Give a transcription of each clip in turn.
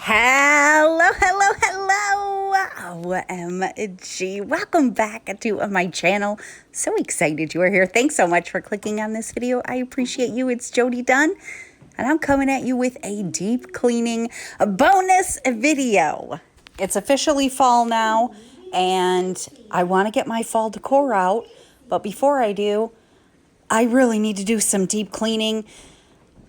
Hello, hello, hello. OMG. Welcome back to my channel. So excited you are here. Thanks so much for clicking on this video. I appreciate you. It's Jody Dunn, and I'm coming at you with a deep cleaning bonus video. It's officially fall now, and I want to get my fall decor out. But before I do, I really need to do some deep cleaning.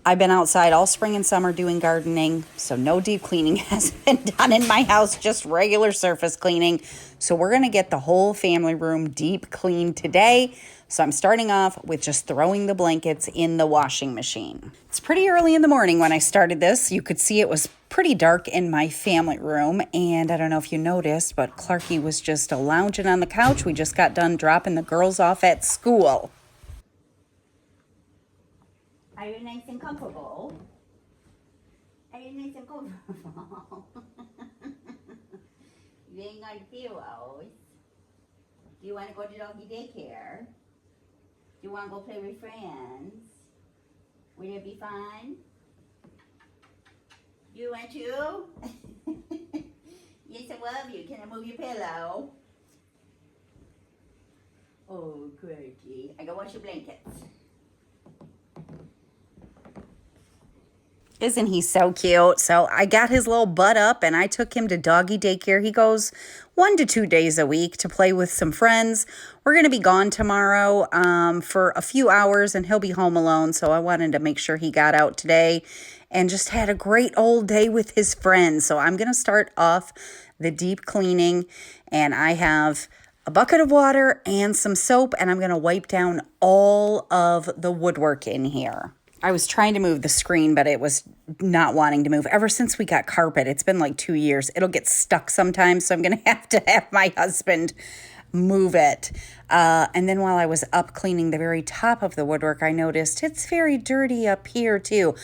I've been outside all spring and summer doing gardening, so no deep cleaning has been done in my house, just regular surface cleaning. So we're going to get the whole family room deep cleaned today. So I'm starting off with just throwing the blankets in the washing machine. It's pretty early in the morning when I started this. You could see it was pretty dark in my family room, and I don't know if you noticed, but Clarky was just lounging on the couch. We just got done dropping the girls off at school. Are you nice and comfortable? Are you nice and comfortable? You ain't got pillows. Do you want to go to doggy daycare? Do you want to go play with friends? Would it be fun? You want to? Yes, I love you. Can I move your pillow? Oh, Quirky. I go wash your blankets. Isn't he so cute? So I got his little butt up and I took him to doggy daycare. He goes 1 to 2 days a week to play with some friends. We're going to be gone tomorrow for a few hours and he'll be home alone. So I wanted to make sure he got out today and just had a great old day with his friends. So I'm going to start off the deep cleaning, and I have a bucket of water and some soap, and I'm going to wipe down all of the woodwork in here. I was trying to move the screen, but it was not wanting to move. Ever since we got carpet, it's been like 2 years. It'll get stuck sometimes, so I'm going to have my husband move it. And then while I was up cleaning the very top of the woodwork, I noticed it's very dirty up here too.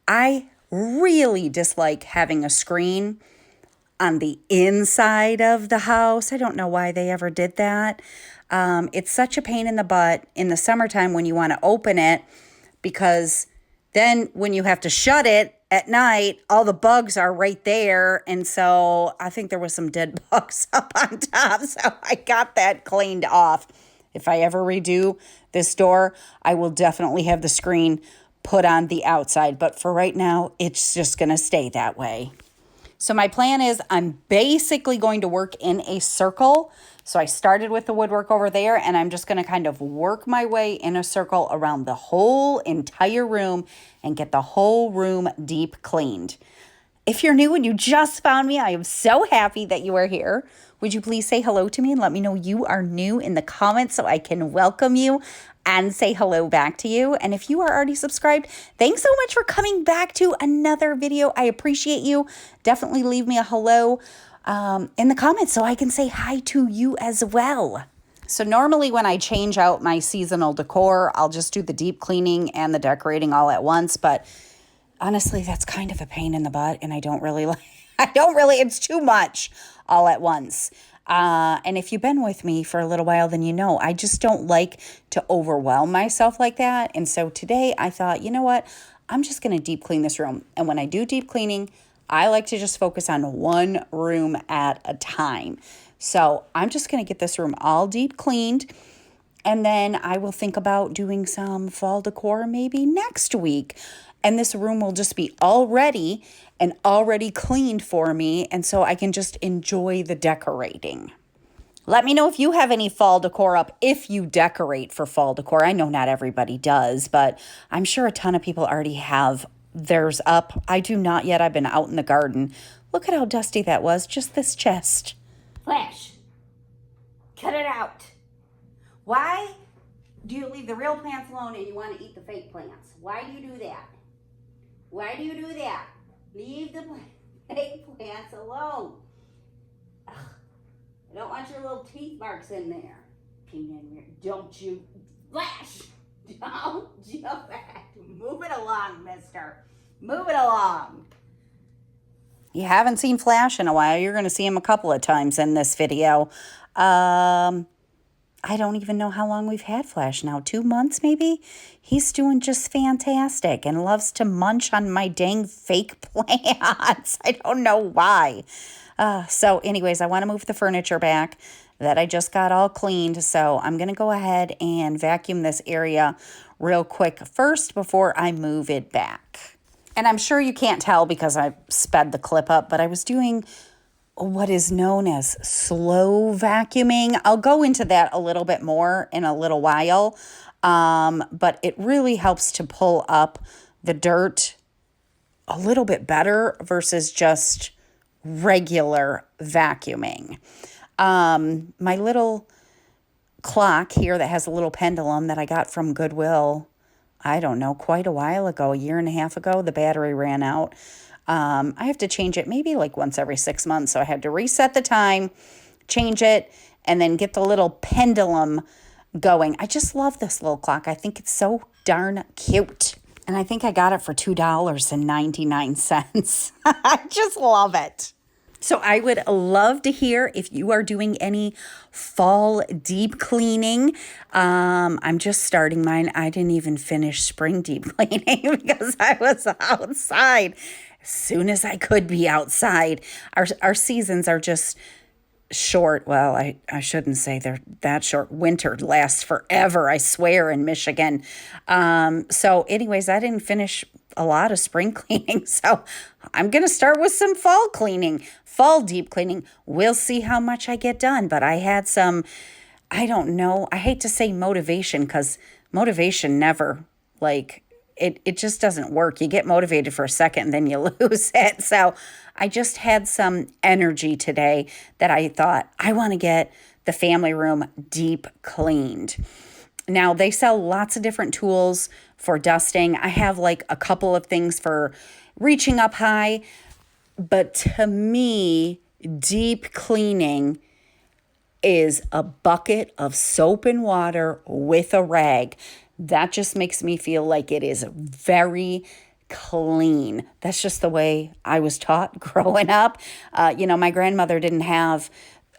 I really dislike having a screen on the inside of the house. I don't know why they ever did that. It's such a pain in the butt in the summertime when you want to open it, because then when you have to shut it at night, all the bugs are right there. And so I think there was some dead bugs up on top. So I got that cleaned off. If I ever redo this door, I will definitely have the screen put on the outside. But for right now, it's just going to stay that way. So my plan is I'm basically going to work in a circle. So I started with the woodwork over there, and I'm just going to kind of work my way in a circle around the whole entire room and get the whole room deep cleaned. If you're new and you just found me, I am so happy that you are here. Would you please say hello to me and let me know you are new in the comments so I can welcome you and say hello back to you. And if you are already subscribed, thanks so much for coming back to another video. I appreciate you. Definitely leave me a hello in the comments so I can say hi to you as well. So normally when I change out my seasonal decor, I'll just do the deep cleaning and the decorating all at once. But honestly, that's kind of a pain in the butt, and I don't really, it's too much all at once. And if you've been with me for a little while, then you know I just don't like to overwhelm myself like that. And so today I thought, you know what? I'm just going to deep clean this room. And when I do deep cleaning, I like to just focus on one room at a time. So I'm just going to get this room all deep cleaned. And then I will think about doing some fall decor maybe next week. And this room will just be all ready and already cleaned for me. And so I can just enjoy the decorating. Let me know if you have any fall decor up, if you decorate for fall decor. I know not everybody does, but I'm sure a ton of people already have theirs up. I do not yet. I've been out in the garden. Look at how dusty that was, just this chest. Flash, cut it out. Why do you leave the real plants alone and you want to eat the fake plants? Why do you do that? Why do you do that? Leave the fake plants alone. Ugh. I don't want your little teeth marks in there. Don't you, Flash, don't do that. Move it along, mister. Move it along. You haven't seen Flash in a while. You're going to see him a couple of times in this video. I I don't even know how long we've had Flash now, 2 months maybe? He's doing just fantastic and loves to munch on my dang fake plants. I don't know why. So anyways, I want to move the furniture back that I just got all cleaned. So I'm going to go ahead and vacuum this area real quick first before I move it back. And I'm sure you can't tell because I sped the clip up, but I was doing what is known as slow vacuuming. I'll go into that a little bit more in a little while, but it really helps to pull up the dirt a little bit better versus just regular vacuuming. My little clock here that has a little pendulum that I got from Goodwill, I don't know, quite a while ago, a year and a half ago, the battery ran out. I have to change it maybe like once every 6 months. So I had to reset the time, change it, and then get the little pendulum going. I just love this little clock. I think it's so darn cute. And I think I got it for $2.99. I just love it. So I would love to hear if you are doing any fall deep cleaning. I'm just starting mine. I didn't even finish spring deep cleaning because I was outside as soon as I could be outside. Our seasons are just short. Well, I shouldn't say they're that short. Winter lasts forever, I swear, in Michigan. So anyways, I didn't finish a lot of spring cleaning. So I'm going to start with some fall cleaning, fall deep cleaning. We'll see how much I get done. But I had some, I don't know, I hate to say motivation because motivation never, it just doesn't work. You get motivated for a second and then you lose it. So I just had some energy today that I thought I want to get the family room deep cleaned. Now, they sell lots of different tools for dusting. I have like a couple of things for reaching up high. But to me, deep cleaning is a bucket of soap and water with a rag. That just makes me feel like it is very clean. That's just the way I was taught growing up. My grandmother didn't have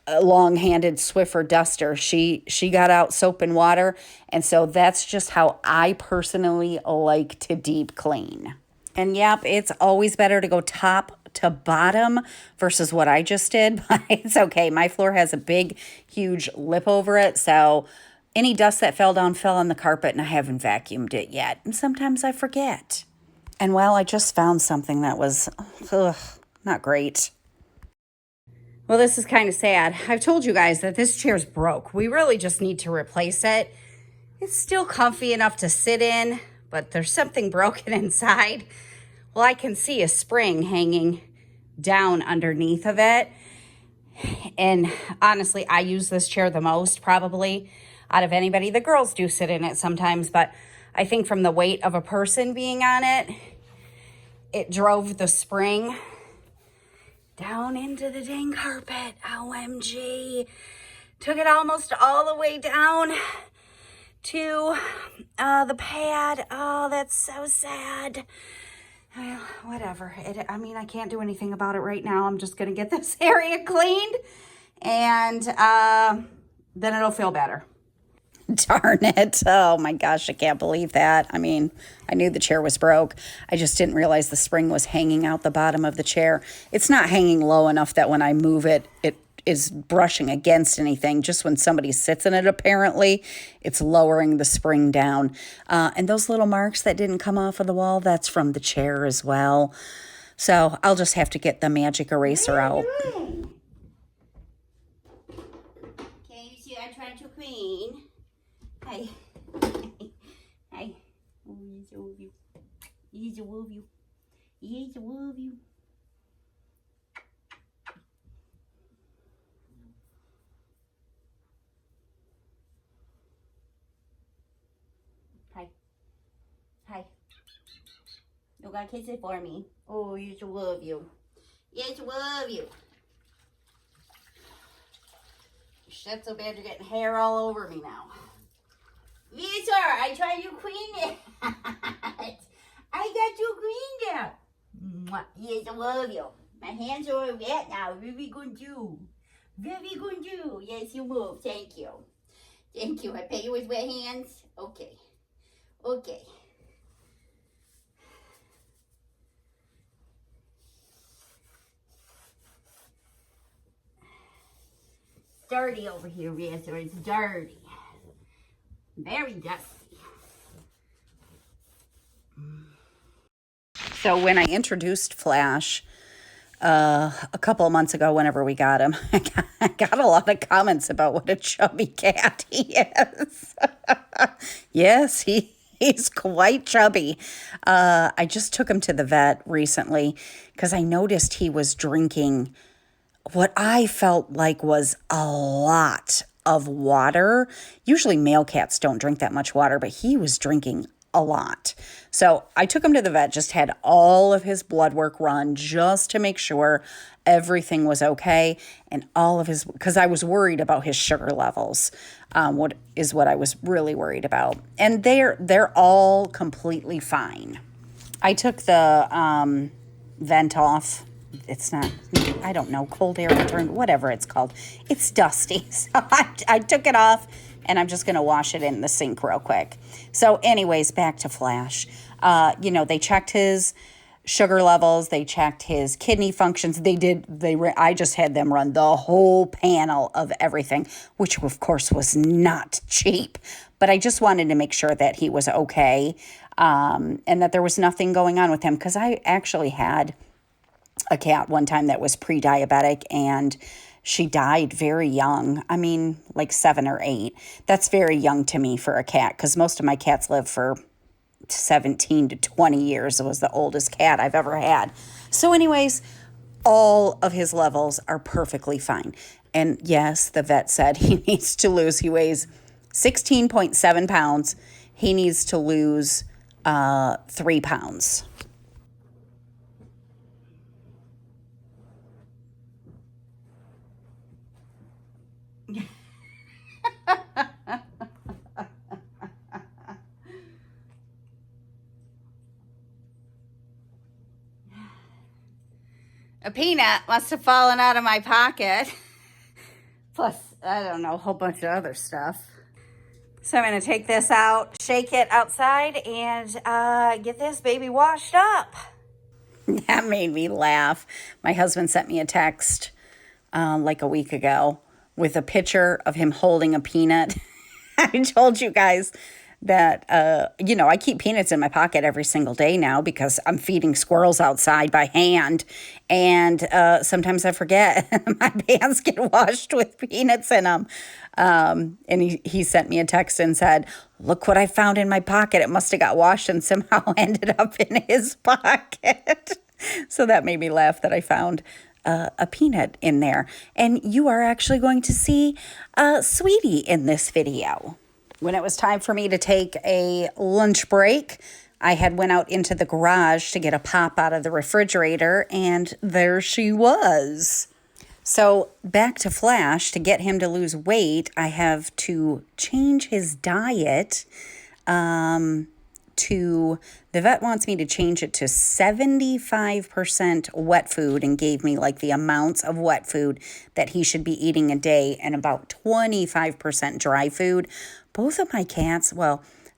a long-handed Swiffer duster. She got out soap and water, and so that's just how I personally like to deep clean. And yep, it's always better to go top to bottom versus what I just did, but it's okay. My floor has a big, huge lip over it, so any dust that fell down fell on the carpet, and I haven't vacuumed it yet. And sometimes I forget. And well, I just found something that was not great. Well, this is kind of sad. I've told you guys that this chair's broke. We really just need to replace it. It's still comfy enough to sit in, but there's something broken inside. Well, I can see a spring hanging down underneath of it. And honestly, I use this chair the most probably out of anybody. The girls do sit in it sometimes, but I think from the weight of a person being on it, it drove the spring down into the dang carpet. OMG. Took it almost all the way down to the pad. Oh, that's so sad. Well, whatever. I can't do anything about it right now. I'm just going to get this area cleaned and then it'll feel better. Darn it. Oh my gosh, I can't believe that. I knew the chair was broke. I just didn't realize the spring was hanging out the bottom of the chair. It's not hanging low enough that when I move it, it is brushing against anything. Just when somebody sits in it, apparently, it's lowering the spring down. And those little marks that didn't come off of the wall, that's from the chair as well. So I'll just have to get the magic eraser out. Okay, you see, I tried to clean. Hi. Hi. Oh, he's a wolf you. He's a wolf you. He's a wolf you. Hi. Hi. You gotta kiss it for me. Oh, he's a wolf you. He's a wolf you. Shit's so bad you're getting hair all over me now. Yes, sir. I tried to clean it. I got you cleaned up. Yes, I love you. My hands are wet now. Very good do. Very good do. Yes, you move. Thank you. Thank you. I pay you with wet hands. Okay. Okay. Dirty over here, Razor. It's dirty. Very dusty. So when I introduced Flash a couple of months ago, whenever we got him, I got a lot of comments about what a chubby cat he is. Yes, he's quite chubby. I just took him to the vet recently because I noticed he was drinking what I felt like was a lot of water. Usually male cats don't drink that much water, but he was drinking a lot. So I took him to the vet, just had all of his blood work run just to make sure everything was okay. And all of his, because I was worried about his sugar levels, what I was really worried about. And they're all completely fine. I took the vent off. It's not, I don't know, cold air return, whatever it's called. It's dusty. So I took it off and I'm just going to wash it in the sink real quick. So anyways, back to Flash. They checked his sugar levels. They checked his kidney functions. I just had them run the whole panel of everything, which of course was not cheap. But I just wanted to make sure that he was okay and that there was nothing going on with him. Because I actually had a cat one time that was pre-diabetic and she died very young. I mean, like 7 or 8. That's very young to me for a cat because most of my cats live for 17 to 20 years. It was the oldest cat I've ever had. So anyways, all of his levels are perfectly fine. And yes, the vet said he weighs 16.7 pounds. He needs to lose 3 pounds. A peanut must have fallen out of my pocket. Plus, I don't know, a whole bunch of other stuff. So I'm going to take this out, shake it outside, and get this baby washed up. That made me laugh. My husband sent me a text like a week ago with a picture of him holding a peanut. I told you guys that, I keep peanuts in my pocket every single day now because I'm feeding squirrels outside by hand. And sometimes I forget. My pants get washed with peanuts in them. And he sent me a text and said, look what I found in my pocket. It must have got washed and somehow ended up in his pocket. So that made me laugh that I found a peanut in there. And you are actually going to see Sweetie in this video. When it was time for me to take a lunch break, I had went out into the garage to get a pop out of the refrigerator, and there she was. So back to Flash, to get him to lose weight, I have to change his diet the vet wants me to change it to 75% wet food and gave me like the amounts of wet food that he should be eating a day and about 25% dry food. Both of my cats,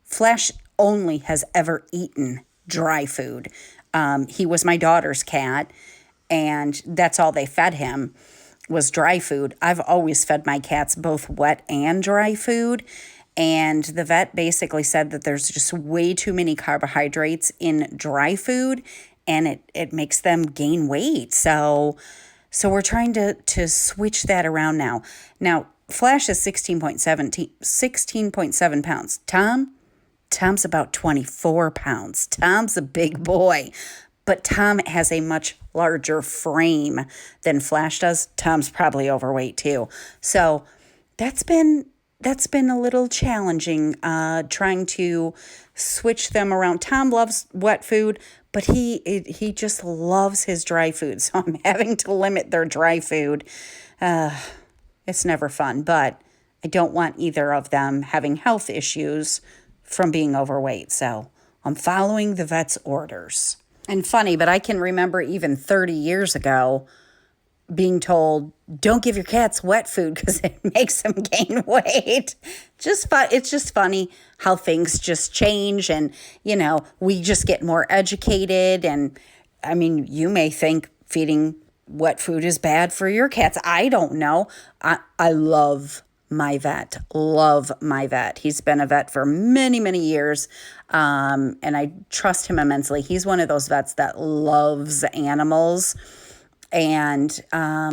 Flash only has ever eaten dry food. He was my daughter's cat and that's all they fed him was dry food. I've always fed my cats both wet and dry food. And the vet basically said that there's just way too many carbohydrates in dry food and it makes them gain weight. So we're trying to switch that around now. Now, Flash is 16.7 pounds. Tom's about 24 pounds. Tom's a big boy, but Tom has a much larger frame than Flash does. Tom's probably overweight too. So that's been a little challenging, trying to switch them around. Tom loves wet food, but he just loves his dry food. So I'm having to limit their dry food. It's never fun, but I don't want either of them having health issues from being overweight. So I'm following the vet's orders. And funny, but I can remember even 30 years ago, being told, don't give your cats wet food because it makes them gain weight. Just fun. It's just funny how things just change, and we just get more educated. And I mean, you may think feeding wet food is bad for your cats. I don't know. I love my vet. Love my vet. He's been a vet for many, many years. And I trust him immensely. He's one of those vets that loves animals. And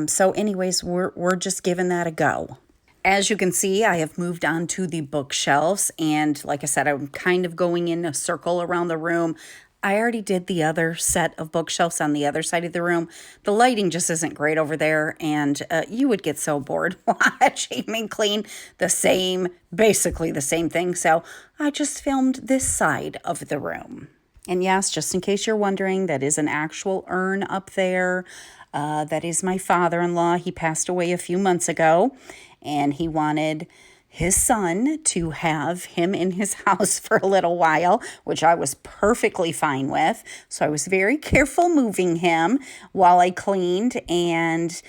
so anyways, we're just giving that a go. As you can see, I have moved on to the bookshelves. And like I said, I'm kind of going in a circle around the room. I already did the other set of bookshelves on the other side of the room. The lighting just isn't great over there, and you would get so bored watching me clean basically the same thing. So I just filmed this side of the room. And yes, just in case you're wondering, that is an actual urn up there. That is my father-in-law. He passed away a few months ago, and he wanted his son to have him in his house for a little while, which I was perfectly fine with. So I was very careful moving him while I cleaned. And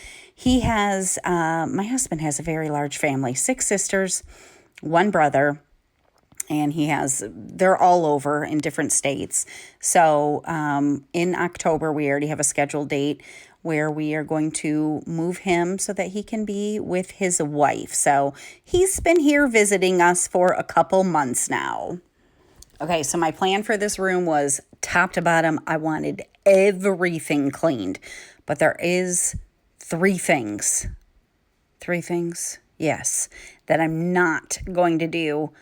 my husband has a very large family, 6 sisters, 1 brother. And they're all over in different states. So in October, we already have a scheduled date where we are going to move him so that he can be with his wife. So he's been here visiting us for a couple months now. Okay, so my plan for this room was top to bottom. I wanted everything cleaned, but there is 3 things. 3 things? Yes, that I'm not going to do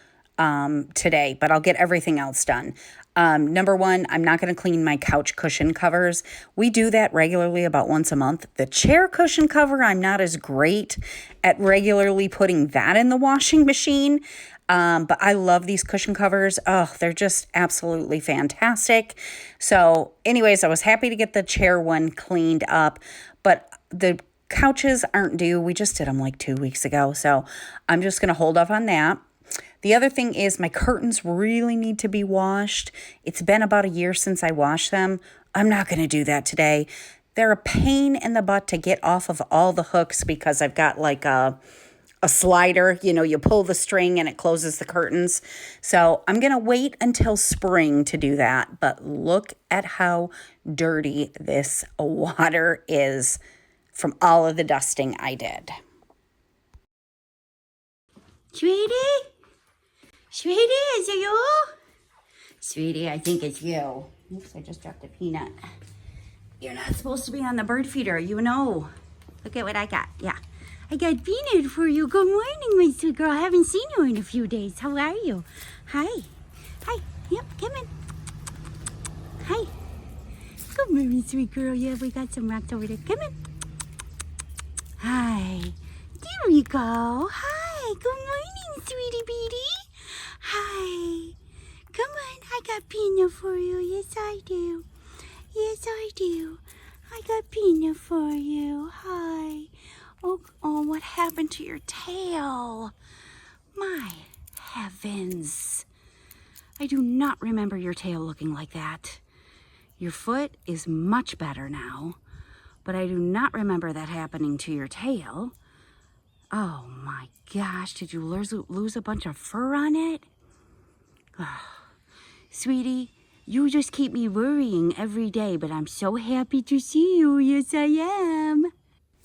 today, but I'll get everything else done. Number 1, I'm not going to clean my couch cushion covers. We do that regularly about once a month. The chair cushion cover, I'm not as great at regularly putting that in the washing machine. But I love these cushion covers. Oh, they're just absolutely fantastic. So anyways, I was happy to get the chair one cleaned up, but the couches aren't due. We just did them like 2 weeks ago. So I'm just going to hold off on that. The other thing is my curtains really need to be washed. It's been about a year since I washed them. I'm not going to do that today. They're a pain in the butt to get off of all the hooks because I've got like a slider. You pull the string and it closes the curtains. So I'm going to wait until spring to do that. But look at how dirty this water is from all of the dusting I did. Sweetie? Sweetie, is it you? Sweetie, I think it's you. Oops, I just dropped a peanut. You're not supposed to be on the bird feeder, you know. Look at what I got. Yeah. I got peanut for you. Good morning, my sweet girl. I haven't seen you in a few days. How are you? Hi. Hi. Yep, come in. Hi. Good morning, sweet girl. Yeah, we got some rocks over there. Come in. Hi. There we go. Hi. Good morning, sweetie beatie. Hi. Come on. I got peanut for you. Yes, I do. Yes, I do. I got peanut for you. Hi. Oh, what happened to your tail? My heavens. I do not remember your tail looking like that. Your foot is much better now, but I do not remember that happening to your tail. Oh my gosh, did you lose a bunch of fur on it? Oh, sweetie, you just keep me worrying every day, but I'm so happy to see you. Yes, I am.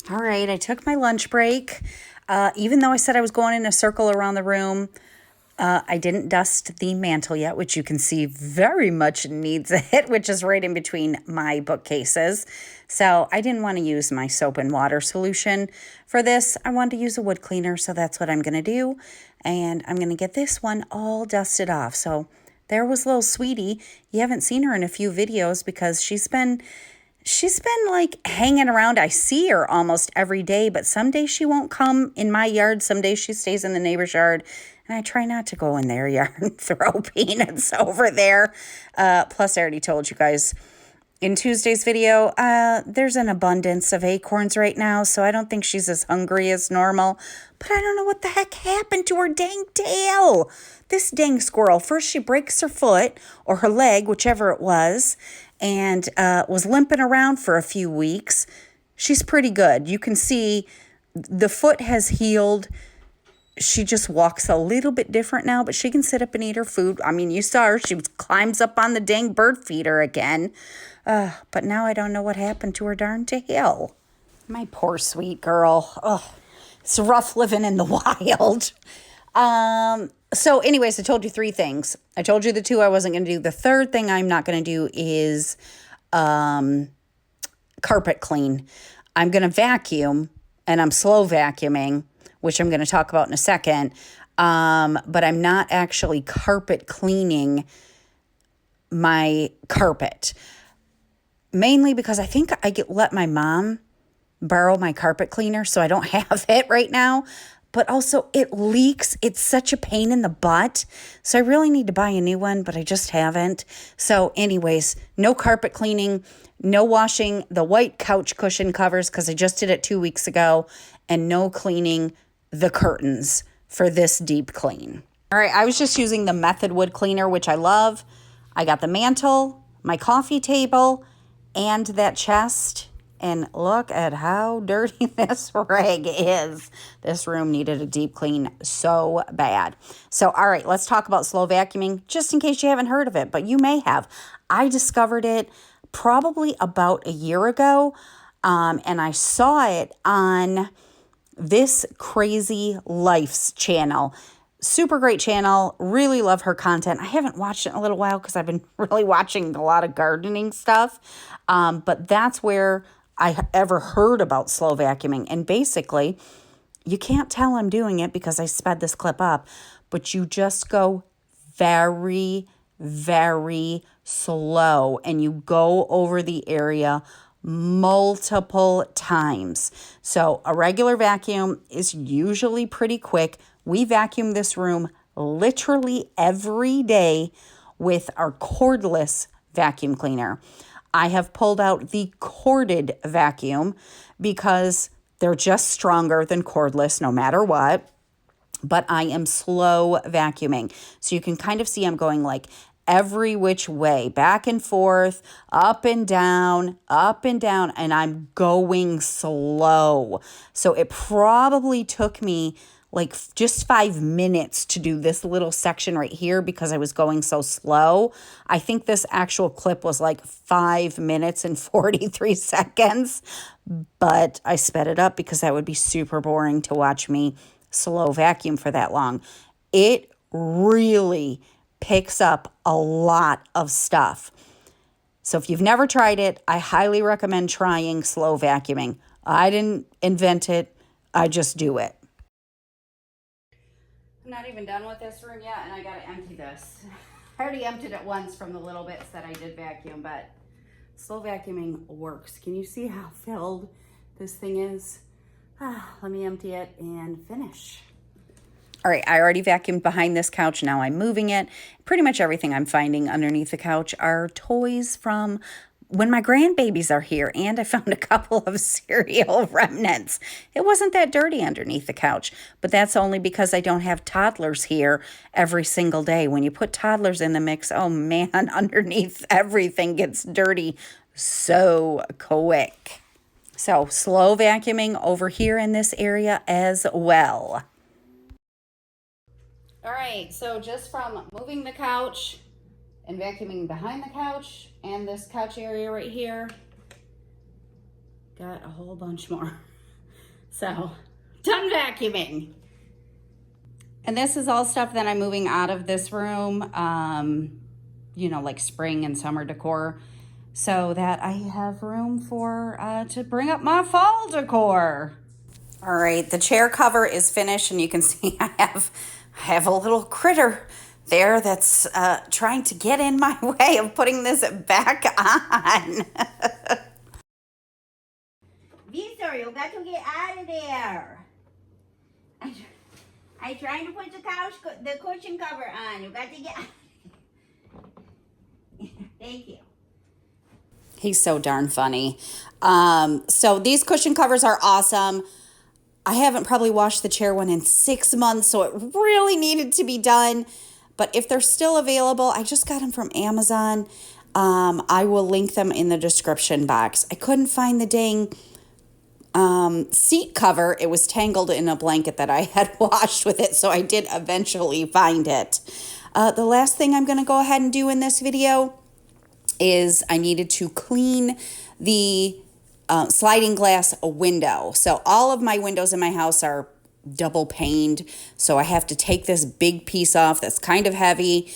All right, I took my lunch break. Even though I said I was going in a circle around the room, I didn't dust the mantle yet, which you can see very much needs it, which is right in between my bookcases. So I didn't want to use my soap and water solution for this. I wanted to use a wood cleaner, so that's what I'm going to do. And I'm going to get this one all dusted off. So there was little Sweetie. You haven't seen her in a few videos because she's been like hanging around. I see her almost every day, but some days she won't come in my yard. Some days she stays in the neighbor's yard. And I try not to go in their yard and throw peanuts over there. Plus, I already told you guys in Tuesday's video, there's an abundance of acorns right now. So I don't think she's as hungry as normal. But I don't know what the heck happened to her dang tail. This dang squirrel. First, she breaks her foot or her leg, whichever it was, and was limping around for a few weeks. she's pretty good. You can see the foot has healed. She just walks a little bit different now, but she can sit up and eat her food. I mean, you saw her. She climbs up on the dang bird feeder again. But now I don't know what happened to her darn tail. My poor sweet girl. Oh, it's rough living in the wild. So anyways, I told you 3 things. I told you the 2 I wasn't going to do. The third thing I'm not going to do is carpet clean. I'm going to vacuum, and I'm slow vacuuming, which I'm going to talk about in a second. But I'm not actually carpet cleaning my carpet. Mainly because I think I let my mom borrow my carpet cleaner, so I don't have it right now. But also it leaks. It's such a pain in the butt. So I really need to buy a new one, but I just haven't. So anyways, no carpet cleaning, no washing the white couch cushion covers because I just did it 2 weeks ago, and no cleaning the curtains for this deep clean. All right, I was just using the Method wood cleaner, which I love. I got the mantle, my coffee table, and that chest. And look at how dirty this rag is. This room needed a deep clean so bad. So, all right, let's talk about slow vacuuming, just in case you haven't heard of it, but you may have. I discovered it probably about a year ago, and I saw it on This Crazy Life's channel. Super great channel. Really love her content. I haven't watched it in a little while because I've been really watching a lot of gardening stuff. But that's where I ever heard about slow vacuuming. And basically, you can't tell I'm doing it because I sped this clip up, but you just go very, very slow and you go over the area multiple times. So a regular vacuum is usually pretty quick. We vacuum this room literally every day with our cordless vacuum cleaner. I have pulled out the corded vacuum because they're just stronger than cordless no matter what. But I am slow vacuuming. So you can kind of see I'm going like every which way, back and forth, up and down, and I'm going slow. So it probably took me like just 5 minutes to do this little section right here because I was going so slow. I think this actual clip was like 5 minutes and 43 seconds, but I sped it up because that would be super boring to watch me slow vacuum for that long. It really picks up a lot of stuff. So if you've never tried it, I highly recommend trying slow vacuuming. I didn't invent it. I just do it. I'm not even done with this room yet, and I got to empty this. I already emptied it once from the little bits that I did vacuum, but slow vacuuming works. Can you see how filled this thing is? Let me empty it and finish. All right, I already vacuumed behind this couch. Now I'm moving it. Pretty much everything I'm finding underneath the couch are toys from when my grandbabies are here, and I found a couple of cereal remnants. It wasn't that dirty underneath the couch, but that's only because I don't have toddlers here every single day. When you put toddlers in the mix, oh man, underneath everything gets dirty so quick. So slow vacuuming over here in this area as well. All right, so just from moving the couch and vacuuming behind the couch and this couch area right here, got a whole bunch more. So, done vacuuming. And this is all stuff that I'm moving out of this room, like spring and summer decor, so that I have room for to bring up my fall decor. All right, the chair cover is finished, and you can see I have a little critter there that's trying to get in my way of putting this back on. Victor, you got to get out of there. I trying to put the cushion cover on. You got to get Thank you. He's so darn funny. So these cushion covers are awesome. I haven't probably washed the chair one in 6 months, so it really needed to be done. But if they're still available, I just got them from Amazon. I will link them in the description box. I couldn't find the dang seat cover. It was tangled in a blanket that I had washed with it, so I did eventually find it. The last thing I'm going to go ahead and do in this video is I needed to clean the sliding glass window. So all of my windows in my house are double paned, so I have to take this big piece off that's kind of heavy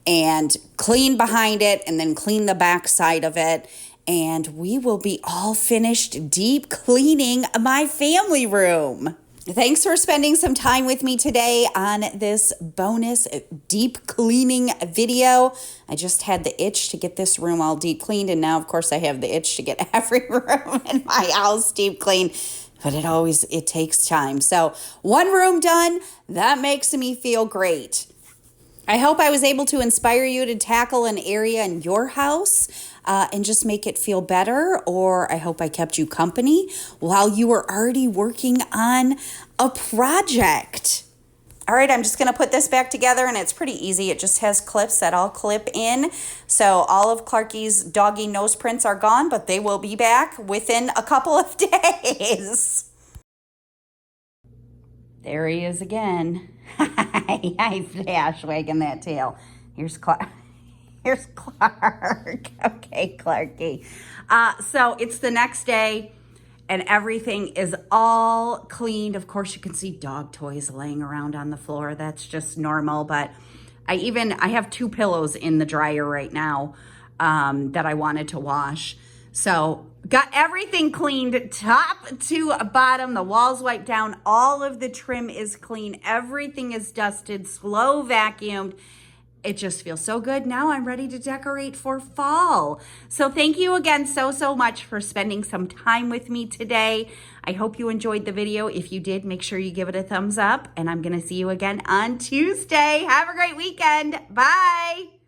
and clean behind it and then clean the back side of it, and we will be all finished deep cleaning my family room. Thanks for spending some time with me today on this bonus deep cleaning video. I just had the itch to get this room all deep cleaned, and now of course I have the itch to get every room in my house deep cleaned. But it takes time. So one room done, that makes me feel great. I hope I was able to inspire you to tackle an area in your house and just make it feel better, or I hope I kept you company while you were already working on a project. All right, I'm just gonna put this back together, and it's pretty easy. It just has clips that I'll clip in. So all of Clarky's doggy nose prints are gone, but they will be back within a couple of days. There he is again. Hi, Flash, wagging that tail. Here's Clark. Here's Clark. Okay, Clarky. So it's the next day, and everything is all cleaned. Of course, you can see dog toys laying around on the floor. That's just normal. But I have 2 pillows in the dryer right now that I wanted to wash. So got everything cleaned top to bottom. The walls wiped down. All of the trim is clean. Everything is dusted, slow vacuumed. It just feels so good. Now I'm ready to decorate for fall. So thank you again so much for spending some time with me today. I hope you enjoyed the video. If you did, make sure you give it a thumbs up, and I'm going to see you again on Tuesday. Have a great weekend. Bye.